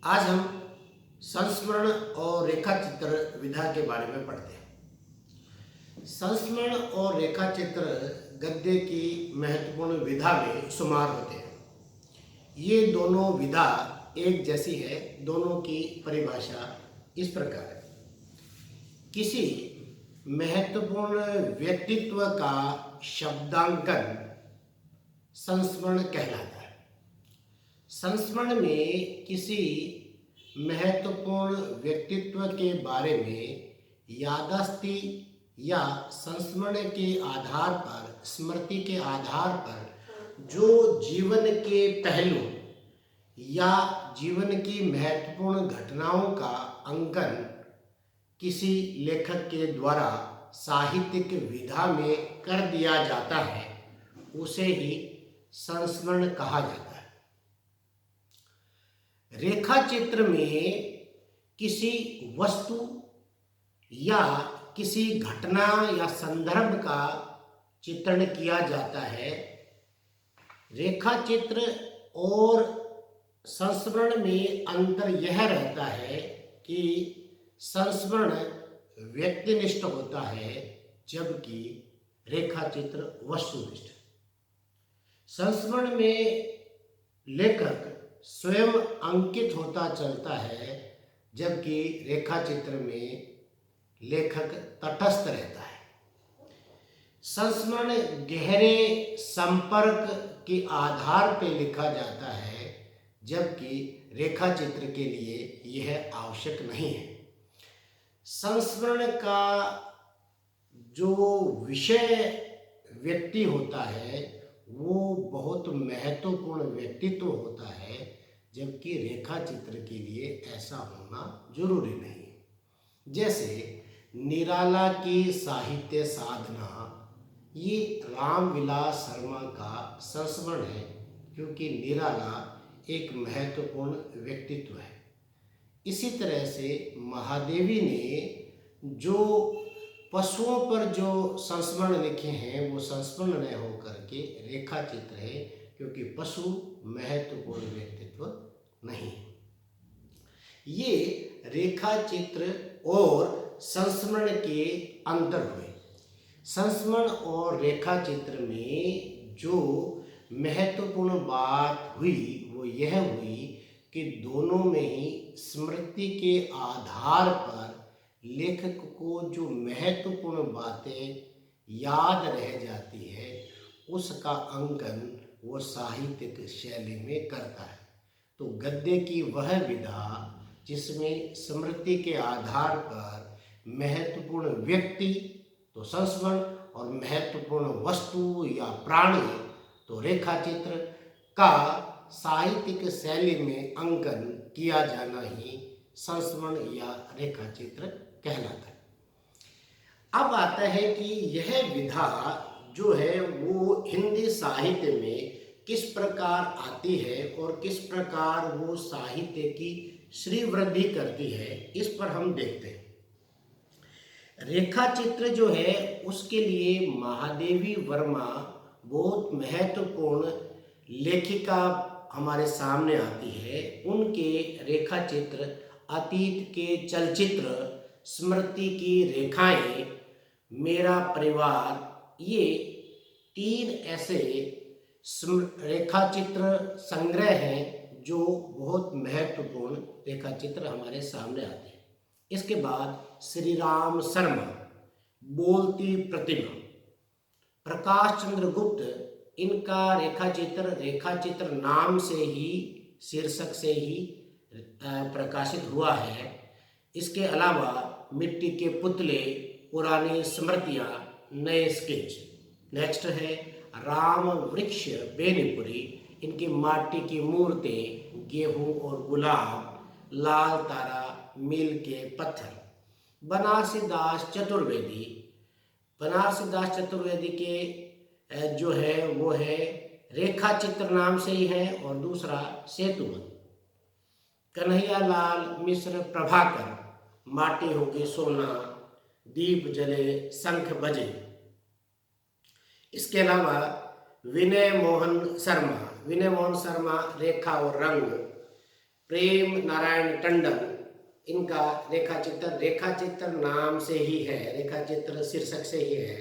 आज हम संस्मरण और रेखा चित्र विधा के बारे में पढ़ते हैं। संस्मरण और रेखा चित्र गद्य की महत्वपूर्ण विधा में शुमार होते हैं। ये दोनों विधा एक जैसी है। दोनों की परिभाषा इस प्रकार है। किसी महत्वपूर्ण व्यक्तित्व का शब्दांकन संस्मरण कहलाता है। संस्मरण में किसी महत्वपूर्ण व्यक्तित्व के बारे में याददाश्ती या संस्मरण के आधार पर, स्मृति के आधार पर जो जीवन के पहलू या जीवन की महत्वपूर्ण घटनाओं का अंकन किसी लेखक के द्वारा साहित्यिक विधा में कर दिया जाता है, उसे ही संस्मरण कहा जाता है। रेखा चित्र में किसी वस्तु या किसी घटना या संदर्भ का चित्रण किया जाता है। रेखा चित्र और संस्मरण में अंतर यह रहता है कि संस्मरण व्यक्तिनिष्ठ होता है, जबकि रेखा चित्र वस्तुनिष्ठ। संस्मरण में लेखक स्वयं अंकित होता चलता है, जबकि रेखा चित्र में लेखक तटस्थ रहता है। संस्मरण गहरे संपर्क के आधार पर लिखा जाता है, जबकि रेखा चित्र के लिए यह आवश्यक नहीं है। संस्मरण का जो विषय व्यक्ति होता है वो बहुत महत्वपूर्ण व्यक्तित्व होता है, जबकि रेखा चित्र के लिए ऐसा होना जरूरी नहीं है। जैसे निराला की साहित्य साधना, ये रामविलास शर्मा का संस्मरण है, क्योंकि निराला एक महत्वपूर्ण व्यक्तित्व है। इसी तरह से महादेवी ने जो पशुओं पर जो संस्मरण लिखे हैं वो संस्मरण न होकर के रेखा चित्र है, क्योंकि पशु महत्वपूर्ण व्यक्तित्व नहीं है। ये रेखा चित्र और संस्मरण के अंतर हुए। संस्मरण और रेखा चित्र में जो महत्वपूर्ण बात हुई वो यह हुई कि दोनों में ही स्मृति के आधार पर लेखक को जो महत्वपूर्ण बातें याद रह जाती है उसका अंकन वो साहित्यिक शैली में करता है। तो गद्य की वह विधा जिसमें स्मृति के आधार पर महत्वपूर्ण व्यक्ति तो संस्मरण और महत्वपूर्ण वस्तु या प्राणी तो रेखा चित्र का साहित्यिक शैली में अंकन किया जाना ही संस्मरण या रेखा चित्र कहलाता है। अब आता है कि यह विधा जो है वो हिंदी साहित्य में किस प्रकार आती है और किस प्रकार वो साहित्य की श्रीवृद्धि करती है, इस पर हम देखते हैं। रेखा चित्र जो है उसके लिए महादेवी वर्मा बहुत महत्वपूर्ण लेखिका हमारे सामने आती है। उनके रेखा चित्र अतीत के चलचित्र, स्मृति की रेखाएं, मेरा परिवार, ये तीन ऐसे रेखा चित्र संग्रह हैं जो बहुत महत्वपूर्ण रेखा चित्र हमारे सामने आते हैं। इसके बाद श्री राम शर्मा, बोलती प्रतिमा, प्रकाश चंद्र गुप्त, इनका रेखा चित्र नाम से ही, शीर्षक से ही प्रकाशित हुआ है। इसके अलावा मिट्टी के पुतले, पुरानी स्मृतियाँ, नए स्केच। नेक्स्ट है राम वृक्ष बेनीपुरी, इनकी माटी की मूर्तें, गेहूं और गुलाब, लाल तारा, मील के पत्थर। बनारसी दास चतुर्वेदी के जो है वो है रेखा चित्र नाम से ही है, और दूसरा सेतुबंध। कन्हैया लाल मिश्र प्रभाकर, माटी होगी सोना, दीप जले शंख बजे। इसके अलावा विनय मोहन शर्मा रेखा और रंग, प्रेम नारायण टंडन, इनका रेखा चित्र नाम से ही है, रेखा चित्र शीर्षक से ही है।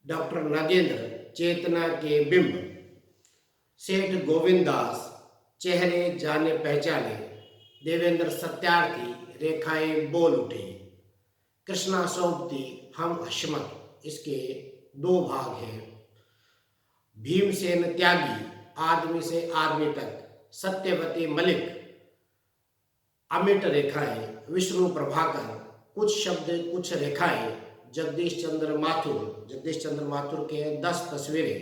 डॉक्टर नागेंद्र, चेतना के बिंब। सेठ गोविंद दास, चेहरे जाने पहचाने। देवेंद्र सत्यार्थी, रेखाएं बोल उठी। कृष्णा सोबती, हम हशमत, इसके 2 भाग हैं। भीमसेन त्यागी, आदमी से आदमी तक। सत्यवती मलिक, अमिट रेखाएं। विष्णु प्रभाकर, कुछ शब्द कुछ रेखाएं। जगदीश चंद्र माथुर के 10 तस्वीरें।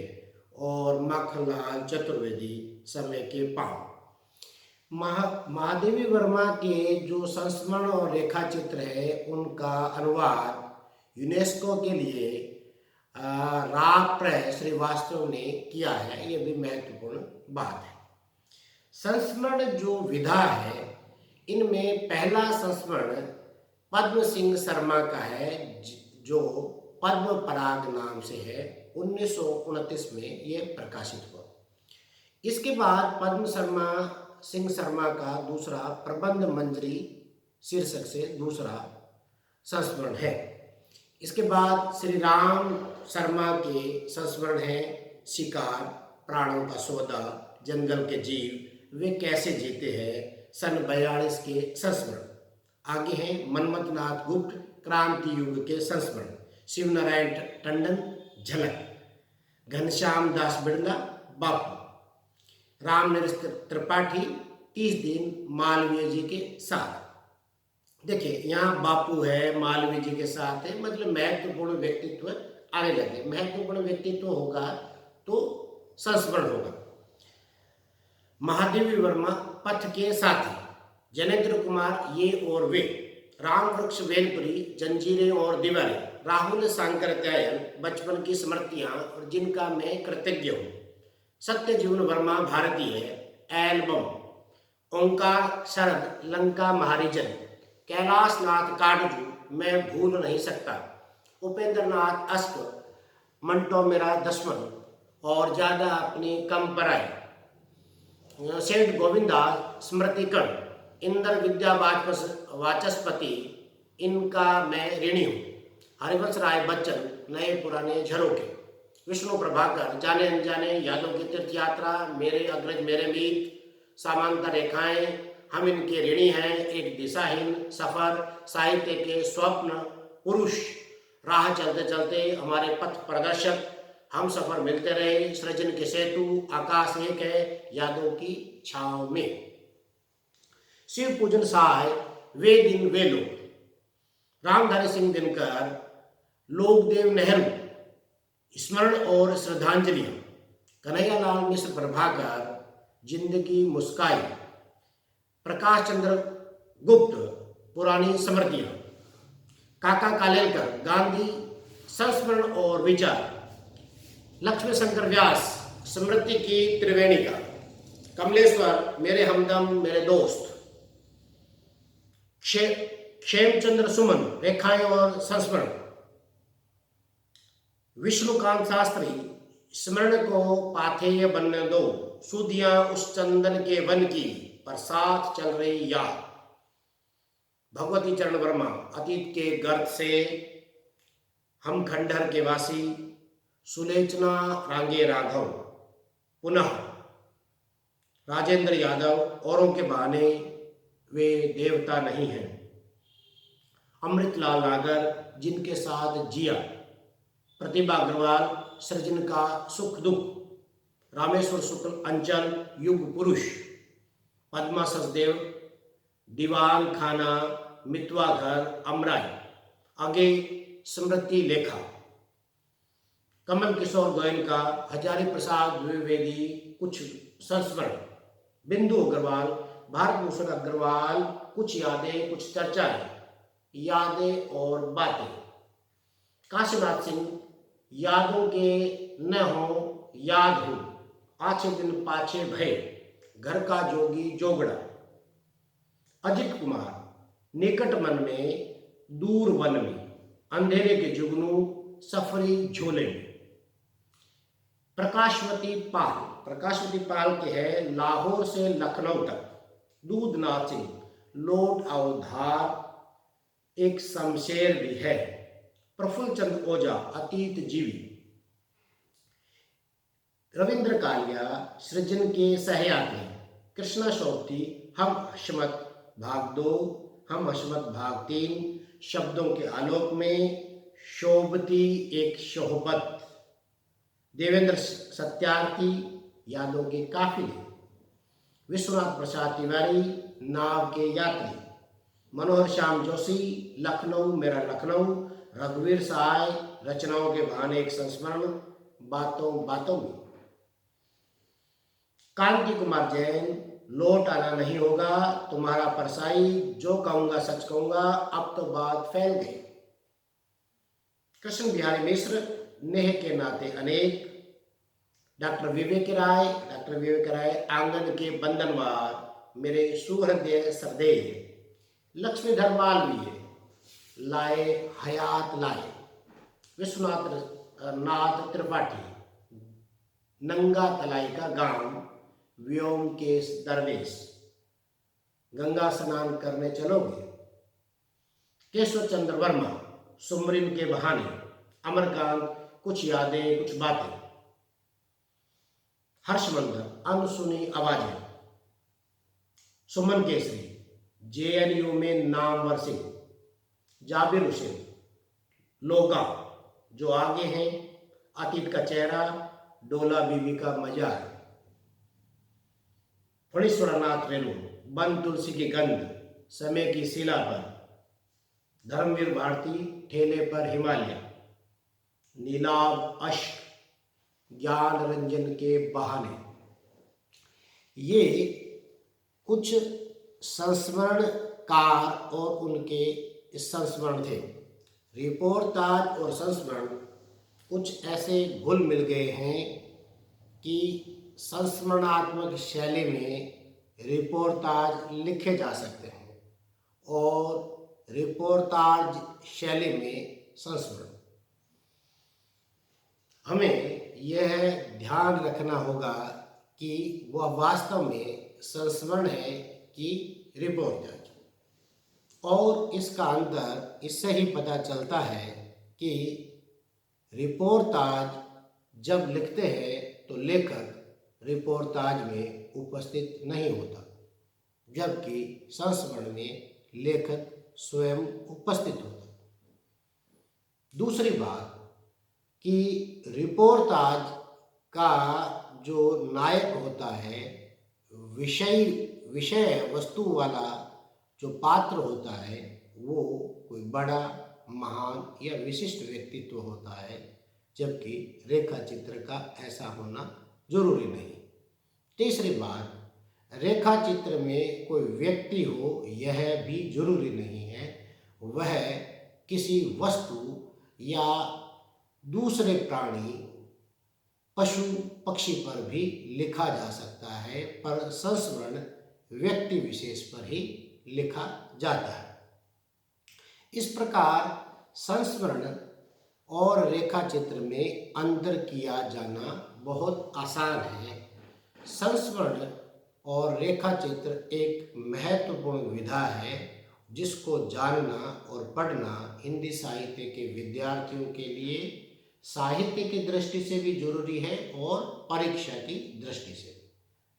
और माखनलाल चतुर्वेदी, समय के पांव। महादेवी वर्मा के जो संस्मरण और रेखा चित्र है उनका अनुवाद यूनेस्को के लिए राप्र श्रीवास्तव ने किया है। ये भी महत्वपूर्ण बात है। संस्मरण जो विधा है, इनमें पहला संस्मरण पद्म सिंह शर्मा का है, जो पद्म पराग नाम से है। 1929 में ये प्रकाशित हुआ। इसके बाद पद्म सिंह शर्मा का दूसरा प्रबंध मंजरी शीर्षक से दूसरा संस्मरण है। इसके बाद श्री राम शर्मा के संस्मरण हैं शिकार, प्राणों का सौदा, जंगल के जीव, वे कैसे जीते हैं, सन 42 के संस्मरण। आगे हैं मनमथ नाथ गुप्त, क्रांति युग के संस्मरण। शिवनारायण टंडन, झलक। घनश्याम दास बिड़ला, बापू। रामनरेश त्रिपाठी, 30 दिन मालवीय जी के साथ। देखिए यहाँ बापू है, मालवीय जी के साथ है, मतलब महत्वपूर्ण व्यक्तित्व आने लगे। महत्वपूर्ण व्यक्तित्व होगा तो संस्मरण होगा। महादेवी वर्मा, पथ के साथी। जनेंद्र कुमार, ये और वे। राम वृक्ष वेलपुरी, जंजीरें और दीवारें। राहुल सांकृत्यायन, बचपन की स्मृतियां और जिनका मैं कृतज्ञ हूँ। सत्य जीवन वर्मा, भारतीय एल्बम। ओंकार शरद, लंका महारिजन। कैलाश नाथ काटजू, मैं भूल नहीं सकता। उपेंद्र नाथ अश्क, मंटो मेरा दुश्मन और ज्यादा अपनी कम पराई। सेठ गोविंद दास, स्मृतिकण। इंद्र विद्या वाचस्पति, इनका मैं ऋणी हूँ। हरिवंश राय बच्चन, नए पुराने झरोके। विष्णु प्रभाकर, जाने अनजाने, यादों की तीर्थ यात्रा, मेरे अग्रज मेरे मीत, समांतर रेखाएं, हम इनके ऋणी हैं, एक दिशाहीन सफर, साहित्य के स्वप्न, पुरुष, राह चलते चलते, हमारे पथ प्रदर्शक, हम सफर मिलते रहे, सृजन के सेतु, आकाश एक है, यादों की छाव में। शिव पूजन सहाय, वे दिन वे लोग। रामधारी सिंह दिनकर, लोकदेव नेहरू, स्मरण और श्रद्धांजलियां। कन्हैयालाल मिश्र प्रभाकर, जिंदगी मुस्काई। प्रकाश चंद्र गुप्त, पुरानी स्मृतियां। काका कालेलकर, गांधी संस्मरण और विचार। लक्ष्मी शंकर व्यास, स्मृति की त्रिवेणिका। कमलेश्वर, मेरे हमदम मेरे दोस्त। क्षेमचंद्र सुमन, रेखाएं और संस्मरण। विष्णुकांत शास्त्री, स्मरण को पाथेय बनने दो, सुधियां उस चंदन के वन की, पर साथ चल रही याद। भगवती चरण वर्मा, अतीत के गर्त से, हम खंडहर के वासी। सुलेचना रांगे राघव, पुनः। राजेंद्र यादव, औरों के बहाने, वे देवता नहीं हैं। अमृतलाल नागर, जिनके साथ जिया। प्रतिभा अग्रवाल, सृजन का सुख दुख। रामेश्वर शुक्ल, अंचल, युग पुरुष। पद्मा सचदेव, दीवान खाना, मितवा घर, अमराई। आगे स्मृति लेखा। कमल किशोर गोयल का हजारी प्रसाद द्विवेदी, कुछ संस्मरण। बिंदु अग्रवाल, भारत भूषण अग्रवाल, कुछ यादें कुछ चर्चाएं, यादें और बातें। काशीनाथ सिंह, यादों के न हो याद हो, आछे दिन पाछे भय, घर का जोगी जोगड़ा। अजित कुमार, निकट मन में दूर वन में, अंधेरे के जुगनू, सफरी झोले में। प्रकाशवती पाल के है लाहौर से लखनऊ तक, दूध नाचिंग, लोट अवधार एक शमशेर भी है। प्रफुल्ल चंद्र ओझा अतीत जीवी। रविंद्र कालिया सृजन के सहयात्री। कृष्णा शोभती हम हशमत भाग 2, हम हशमत भाग 3, शब्दों के आलोक में, शोभती एक शोहबत। देवेंद्र सत्यार्थी यादों के काफिले। विश्वनाथ प्रसाद तिवारी नाव के यात्री। मनोहर श्याम जोशी लखनऊ मेरा लखनऊ। रघुवीर सहाय रचनाओं के बहाने एक संस्मरण, बातों बातों में। कांति कुमार जैन लौट आना नहीं होगा, तुम्हारा परसाई, जो कहूंगा सच कहूंगा, अब तो बात फैल गई। कृष्ण बिहारी मिश्र नेह के नाते अनेक। डॉक्टर विवेक राय आंगन के बंधनवार, मेरे सुहृदय सरदेव। लक्ष्मीधर मालवीय लाए हयात लाए। विश्वनाथ नाथ त्रिपाठी नंगा तलाई का गांव, व्योमकेश दरवेश। गंगा स्नान करने चलोगे। केशव चंद्र वर्मा सुमरिन के बहाने। अमरकांत कुछ यादें कुछ बातें। हर्षवर्धन अनसुनी आवाजें। सुमन केसरी जेएनयू में नामवर सिंह। जाबिर हुसैन लोगा जो आगे हैं, अतीत का चेहरा, डोला बीबी का मजार। फणीश्वरनाथ रेणु बन तुलसी की गंध, समय की शिला पर। धर्मवीर भारती ठेले पर हिमालय। नीलाभ अश्क ज्ञान रंजन के बहाने। ये कुछ संस्मरणकार और उनके संस्मरण थे। रिपोर्टाज और संस्मरण कुछ ऐसे घुल मिल गए हैं कि संस्मरणात्मक शैली में रिपोर्टाज लिखे जा सकते हैं और रिपोर्टाज शैली में संस्मरण। हमें यह ध्यान रखना होगा कि वह वास्तव में संस्मरण है कि रिपोर्टाज। और इसका अंतर इससे ही पता चलता है कि रिपोर्टाज जब लिखते हैं तो लेखक रिपोर्टाज में उपस्थित नहीं होता, जबकि संस्मरण में लेखक स्वयं उपस्थित होता। दूसरी बात कि रिपोर्टाज का जो नायक होता है, विषय वस्तु वाला जो पात्र होता है, वो कोई बड़ा महान या विशिष्ट व्यक्तित्व होता है, जबकि रेखा चित्र का ऐसा होना जरूरी नहीं। तीसरी बात, रेखा चित्र में कोई व्यक्ति हो यह भी जरूरी नहीं है, वह किसी वस्तु या दूसरे प्राणी पशु पक्षी पर भी लिखा जा सकता है, पर संस्मरण व्यक्ति विशेष पर ही लिखा जाता है। इस प्रकार संस्मरण और रेखा चित्र में अंतर किया जाना बहुत आसान है। संस्मरण और रेखा चित्र एक महत्वपूर्ण विधा है जिसको जानना और पढ़ना हिंदी साहित्य के विद्यार्थियों के लिए साहित्य की दृष्टि से भी जरूरी है और परीक्षा की दृष्टि से।